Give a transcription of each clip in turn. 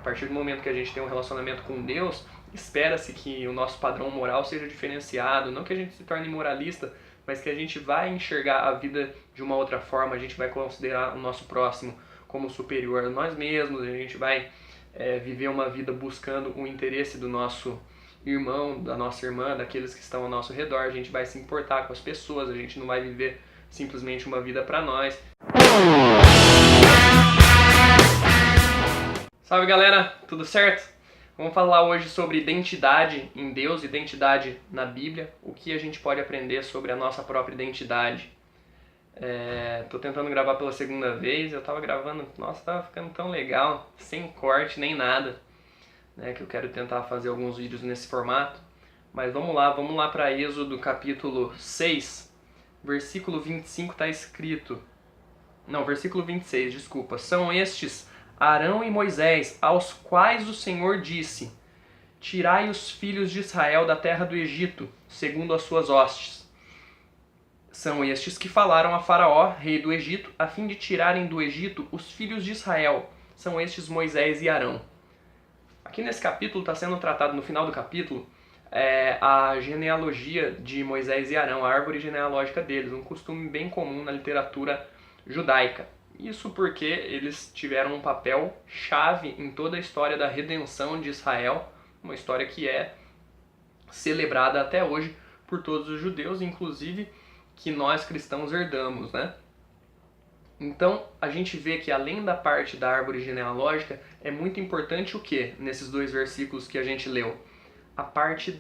A partir do momento que a gente tem um relacionamento com Deus, espera-se que o nosso padrão moral seja diferenciado, não que a gente se torne moralista, mas que a gente vai enxergar a vida de uma outra forma, a gente vai considerar o nosso próximo como superior a nós mesmos, a gente vai viver uma vida buscando o interesse do nosso irmão, da nossa irmã, daqueles que estão ao nosso redor, a gente vai se importar com as pessoas, a gente não vai viver simplesmente uma vida para nós. Salve galera, tudo certo? Vamos falar hoje sobre identidade em Deus, identidade na Bíblia, o que a gente pode aprender sobre a nossa própria identidade. Tô tentando gravar pela segunda vez, eu tava gravando, nossa, tava ficando tão legal, sem corte nem nada, né, que eu quero tentar fazer alguns vídeos nesse formato. Mas vamos lá para Êxodo capítulo 6, versículo 25 está escrito, não, versículo 26, desculpa, são estes Arão e Moisés, aos quais o Senhor disse: tirai os filhos de Israel da terra do Egito, segundo as suas hostes. São estes que falaram a Faraó, rei do Egito, a fim de tirarem do Egito os filhos de Israel. São estes Moisés e Arão. Aqui nesse capítulo está sendo tratado, no final do capítulo, a genealogia de Moisés e Arão, a árvore genealógica deles, um costume bem comum na literatura judaica. Isso porque eles tiveram um papel chave em toda a história da redenção de Israel, uma história que é celebrada até hoje por todos os judeus, inclusive que nós cristãos herdamos, né? Então, a gente vê que além da parte da árvore genealógica, é muito importante o que nesses dois versículos que a gente leu? A parte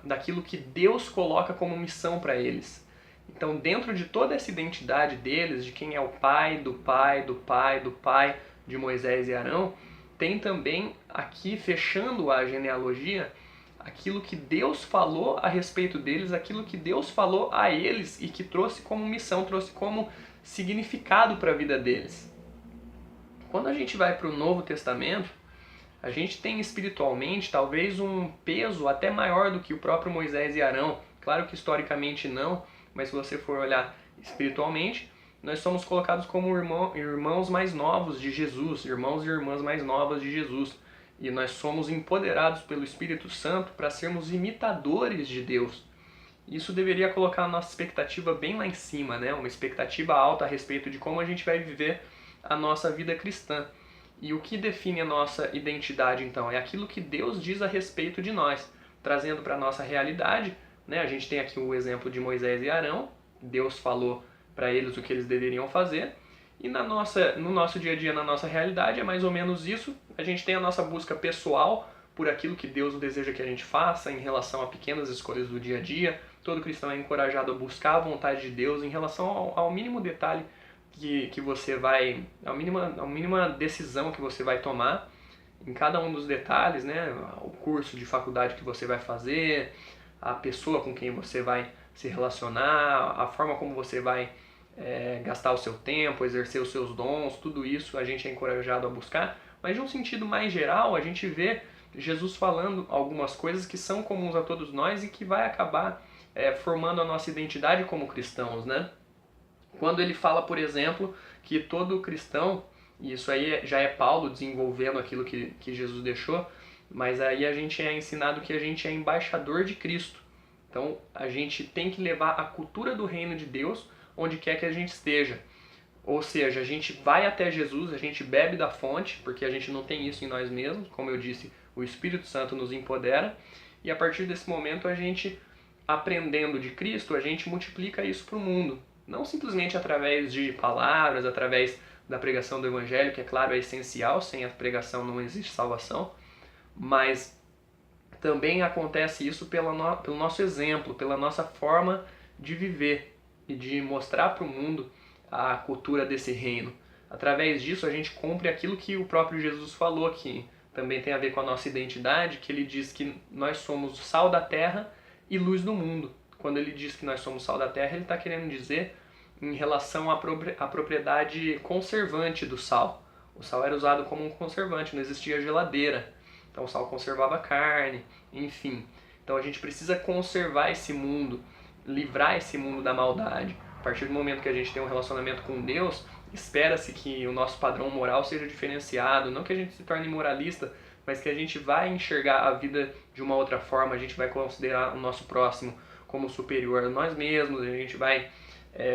daquilo que Deus coloca como missão para eles. Então, dentro de toda essa identidade deles, de quem é o pai, do pai, do pai, do pai de Moisés e Arão, tem também aqui, fechando a genealogia, aquilo que Deus falou a respeito deles, aquilo que Deus falou a eles e que trouxe como missão, trouxe como significado para a vida deles. Quando a gente vai para o Novo Testamento, a gente tem espiritualmente talvez um peso até maior do que o próprio Moisés e Arão. Claro que historicamente não, mas se você for olhar espiritualmente, nós somos colocados como irmãos mais novos de Jesus, irmãos e irmãs mais novas de Jesus. E nós somos empoderados pelo Espírito Santo para sermos imitadores de Deus. Isso deveria colocar a nossa expectativa bem lá em cima, né? Uma expectativa alta a respeito de como a gente vai viver a nossa vida cristã. E o que define a nossa identidade, então? É aquilo que Deus diz a respeito de nós, trazendo para a nossa realidade, né? A gente tem aqui o exemplo de Moisés e Arão, Deus falou para eles o que eles deveriam fazer, e no nosso dia a dia, na nossa realidade, é mais ou menos isso. A gente tem a nossa busca pessoal por aquilo que Deus deseja que a gente faça em relação a pequenas escolhas do dia a dia. Todo cristão é encorajado a buscar a vontade de Deus em relação ao mínimo detalhe que você vai, a mínima decisão que você vai tomar, em cada um dos detalhes, né? O curso de faculdade que você vai fazer, a pessoa com quem você vai se relacionar, a forma como você vai gastar o seu tempo, exercer os seus dons, tudo isso a gente é encorajado a buscar. Mas de um sentido mais geral, a gente vê Jesus falando algumas coisas que são comuns a todos nós e que vai acabar formando a nossa identidade como cristãos, né? Quando ele fala, por exemplo, que todo cristão, e isso aí já é Paulo desenvolvendo aquilo que Jesus deixou, mas aí a gente é ensinado que a gente é embaixador de Cristo. Então a gente tem que levar a cultura do reino de Deus onde quer que a gente esteja. Ou seja, a gente vai até Jesus, a gente bebe da fonte, porque a gente não tem isso em nós mesmos, como eu disse, o Espírito Santo nos empodera, e a partir desse momento a gente, aprendendo de Cristo, a gente multiplica isso para o mundo. Não simplesmente através de palavras, através da pregação do Evangelho, que é claro, é essencial, sem a pregação não existe salvação, mas também acontece isso pelo nosso exemplo, pela nossa forma de viver e de mostrar para o mundo a cultura desse reino. Através disso a gente cumpre aquilo que o próprio Jesus falou aqui. Também tem a ver com a nossa identidade, que ele diz que nós somos o sal da terra e luz do mundo. Quando ele diz que nós somos sal da terra, ele está querendo dizer em relação à propriedade conservante do sal. O sal era usado como um conservante, não existia geladeira. Então o sal conservava a carne, enfim. Então a gente precisa conservar esse mundo, livrar esse mundo da maldade. A partir do momento que a gente tem um relacionamento com Deus, espera-se que o nosso padrão moral seja diferenciado, não que a gente se torne moralista, mas que a gente vai enxergar a vida de uma outra forma, a gente vai considerar o nosso próximo como superior a nós mesmos, a gente vai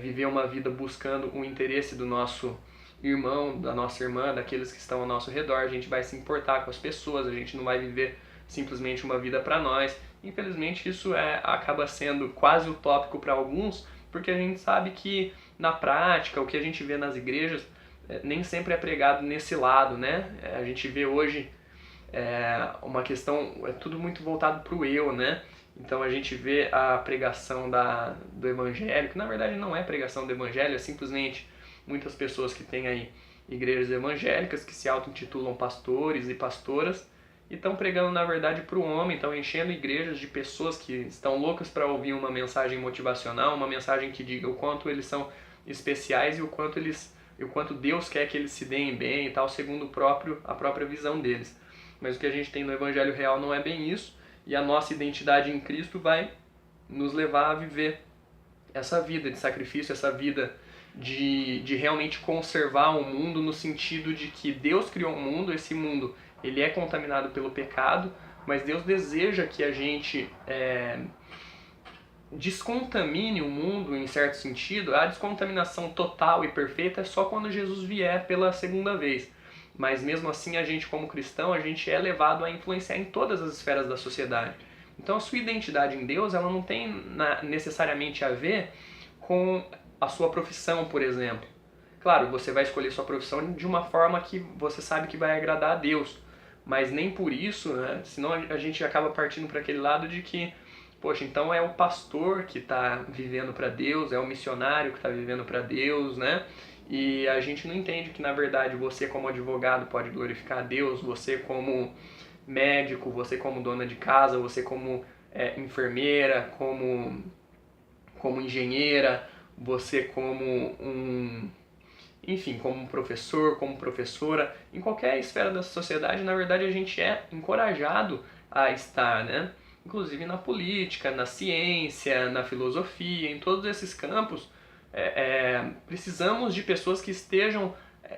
viver uma vida buscando o interesse do nosso irmão, da nossa irmã, daqueles que estão ao nosso redor, a gente vai se importar com as pessoas, a gente não vai viver simplesmente uma vida para nós. Infelizmente isso acaba sendo quase utópico para alguns, porque a gente sabe que na prática o que a gente vê nas igrejas nem sempre é pregado nesse lado, né? A gente vê hoje uma questão, é tudo muito voltado para o eu, né? Então a gente vê a pregação do evangelho, que na verdade não é pregação do evangelho, é simplesmente muitas pessoas que têm aí igrejas evangélicas que se auto-intitulam pastores e pastoras e estão pregando na verdade para o homem, estão enchendo igrejas de pessoas que estão loucas para ouvir uma mensagem motivacional, uma mensagem que diga o quanto eles são especiais e o quanto Deus quer que eles se deem bem e tal, segundo a própria visão deles. Mas o que a gente tem no evangelho real não é bem isso, e a nossa identidade em Cristo vai nos levar a viver essa vida de sacrifício, essa vida de realmente conservar o mundo no sentido de que Deus criou um mundo, esse mundo ele é contaminado pelo pecado, mas Deus deseja que a gente descontamine o mundo em certo sentido. A descontaminação total e perfeita é só quando Jesus vier pela segunda vez. Mas mesmo assim a gente como cristão, a gente é levado a influenciar em todas as esferas da sociedade. Então a sua identidade em Deus, ela não tem necessariamente a ver com a sua profissão, por exemplo. Claro, você vai escolher sua profissão de uma forma que você sabe que vai agradar a Deus, mas nem por isso, né? Senão a gente acaba partindo para aquele lado de que, poxa, então é o pastor que está vivendo para Deus, é o missionário que está vivendo para Deus, né? E a gente não entende que, na verdade, você como advogado pode glorificar a Deus, você como médico, você como dona de casa, você como enfermeira, como engenheira, você como enfim, como professor, como professora, em qualquer esfera da sociedade, na verdade, a gente é encorajado a estar, né? Inclusive na política, na ciência, na filosofia, em todos esses campos, precisamos de pessoas que estejam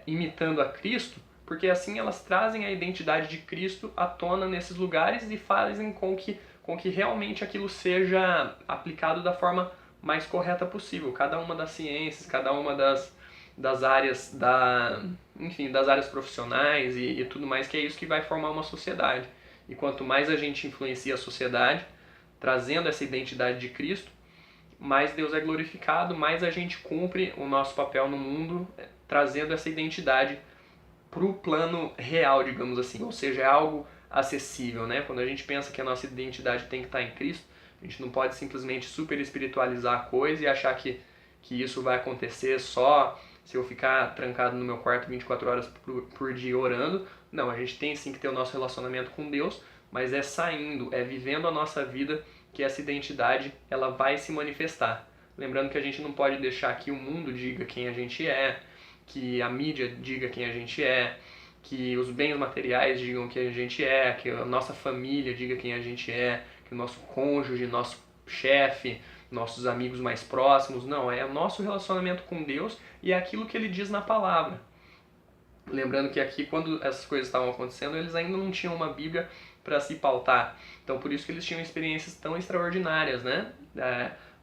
imitando a Cristo, porque assim elas trazem a identidade de Cristo à tona nesses lugares e fazem com que realmente aquilo seja aplicado da forma mais correta possível. Cada uma das ciências, cada uma das áreas das áreas profissionais e tudo mais, que é isso que vai formar uma sociedade. E quanto mais a gente influencia a sociedade, trazendo essa identidade de Cristo, mais Deus é glorificado, mais a gente cumpre o nosso papel no mundo, trazendo essa identidade para o plano real, digamos assim. Ou seja, é algo acessível, né? Quando a gente pensa que a nossa identidade tem que estar em Cristo, a gente não pode simplesmente super espiritualizar a coisa e achar que isso vai acontecer só se eu ficar trancado no meu quarto 24 horas por dia orando. Não, a gente tem sim que ter o nosso relacionamento com Deus, mas é saindo, é vivendo a nossa vida que essa identidade ela vai se manifestar. Lembrando que a gente não pode deixar que o mundo diga quem a gente é, que a mídia diga quem a gente é, que os bens materiais digam quem a gente é, que a nossa família diga quem a gente é, que o nosso cônjuge, nosso chefe, nossos amigos mais próximos. Não, é o nosso relacionamento com Deus e é aquilo que Ele diz na palavra. Lembrando que aqui, quando essas coisas estavam acontecendo, eles ainda não tinham uma Bíblia para se pautar. Então, por isso que eles tinham experiências tão extraordinárias, né?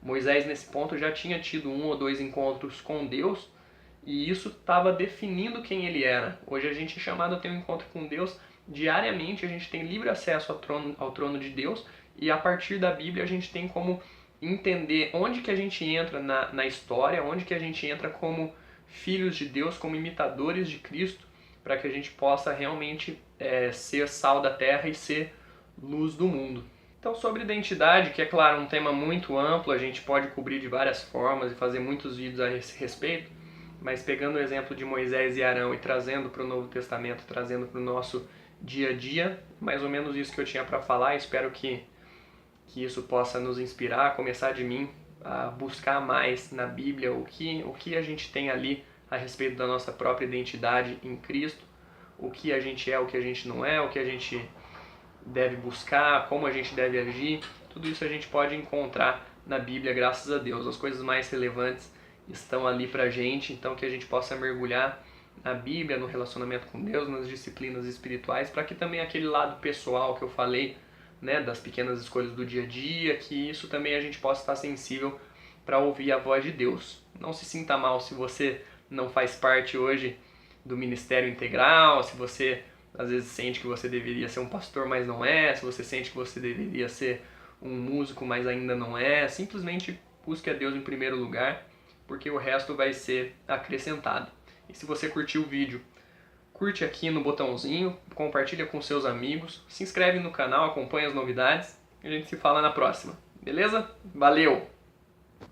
Moisés, nesse ponto, já tinha tido 1 ou 2 encontros com Deus e isso estava definindo quem ele era. Hoje a gente é chamado a ter um encontro com Deus diariamente, a gente tem livre acesso ao trono de Deus e a partir da Bíblia a gente tem como entender onde que a gente entra na história, onde que a gente entra como filhos de Deus, como imitadores de Cristo, para que a gente possa realmente ser sal da terra e ser luz do mundo. Então, sobre identidade, que é claro um tema muito amplo, a gente pode cobrir de várias formas e fazer muitos vídeos a esse respeito, mas pegando o exemplo de Moisés e Arão e trazendo para o Novo Testamento, trazendo para o nosso dia a dia, mais ou menos isso que eu tinha para falar. Espero que isso possa nos inspirar, a começar de mim, a buscar mais na Bíblia o que a gente tem ali a respeito da nossa própria identidade em Cristo, o que a gente é, o que a gente não é, o que a gente deve buscar, como a gente deve agir. Tudo isso a gente pode encontrar na Bíblia, graças a Deus. As coisas mais relevantes estão ali pra gente, então que a gente possa mergulhar na Bíblia, no relacionamento com Deus, nas disciplinas espirituais, para que também aquele lado pessoal que eu falei, né, das pequenas escolhas do dia a dia, que isso também a gente possa estar sensível para ouvir a voz de Deus. Não se sinta mal se você não faz parte hoje do ministério integral, se você às vezes sente que você deveria ser um pastor, mas não é, se você sente que você deveria ser um músico, mas ainda não é, simplesmente busque a Deus em primeiro lugar, porque o resto vai ser acrescentado. E se você curtiu o vídeo, curte aqui no botãozinho, compartilha com seus amigos, se inscreve no canal, acompanha as novidades e a gente se fala na próxima. Beleza? Valeu!